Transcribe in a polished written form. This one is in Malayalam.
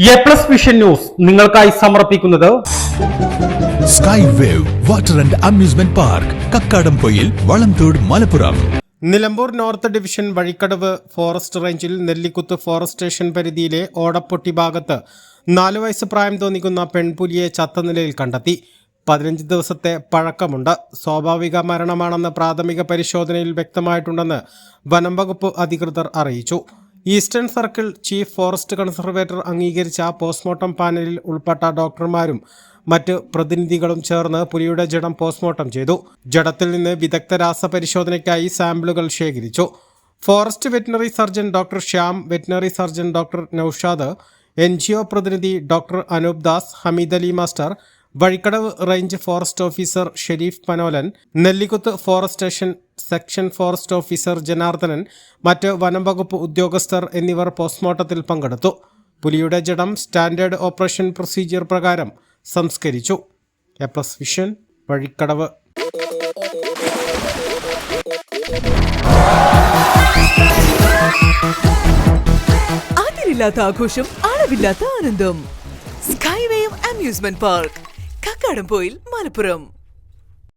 എ പ്ലസ് വിഷൻ ന്യൂസ് നിങ്ങൾക്കായി സമർപ്പിക്കുന്നത് sky wave water and amusement park Kakkadampoyil Valamthode Malappuram. Nilambur north division Vazhikkadavu forest റേഞ്ചിൽ നെല്ലിക്കുത്ത് ഫോറസ്റ്റ് സ്റ്റേഷൻ പരിധിയിലെ ഓടപ്പൊട്ടി ഭാഗത്ത് 4 വയസ്സ് പ്രായം തോന്നിക്കുന്ന പെൺപുലിയെ ചത്ത നിലയിൽ കണ്ടെത്തി. 15 ദിവസത്തെ പഴക്കമുണ്ട്. സ്വാഭാവിക മരണമാണെന്ന് പ്രാഥമിക പരിശോധനയിൽ വ്യക്തമായിട്ടുണ്ടെന്ന് വനം വകുപ്പ് അധികൃതർ അറിയിച്ചു. Eastern circle chief forest conservator അംഗീകരിച്ച പോസ്റ്റ്മോർട്ടം പാനലിൽ ഉൾപ്പെട്ട ഡോക്ടർമാരും മറ്റ് പ്രതിനിധികളും ചേർന്ന് പുലിയുടെ ജഡം പോസ്റ്റ്മോർട്ടം ചെയ്തു. ജഡത്തിൽ നിന്ന് വിദഗ്ധ രാസപരിശോധനയ്ക്കായി സാമ്പിളുകൾ ശേഖരിച്ചു. Forest veterinary surgeon doctor Shyam, veterinary surgeon doctor Noushad, NGO പ്രതിനിധി doctor Anoop Das, Hameed Ali master, Vazhikkadavu range forest officer Shareef Panolan, Nellikuthu forest station section forest officer Janardhanan, മറ്റ് വനം വകുപ്പ് ഉദ്യോഗസ്ഥർ എന്നിവർ പോസ്റ്റ്മോർട്ടത്തിൽ പങ്കെടുത്തു. പുലിയുടെ ജഡം സ്റ്റാൻഡേർഡ് ഓപ്പറേഷൻ പ്രൊസീജിയർ പ്രകാരം സംസ്കരിച്ചു. A plus vision, Vazhikkadavu. അതിരില്ലാത്ത ആഘോഷം, അളവില്ലാത്ത ആനന്ദം. Sky wave amusement park, Kakkadampoyil, Malappuram.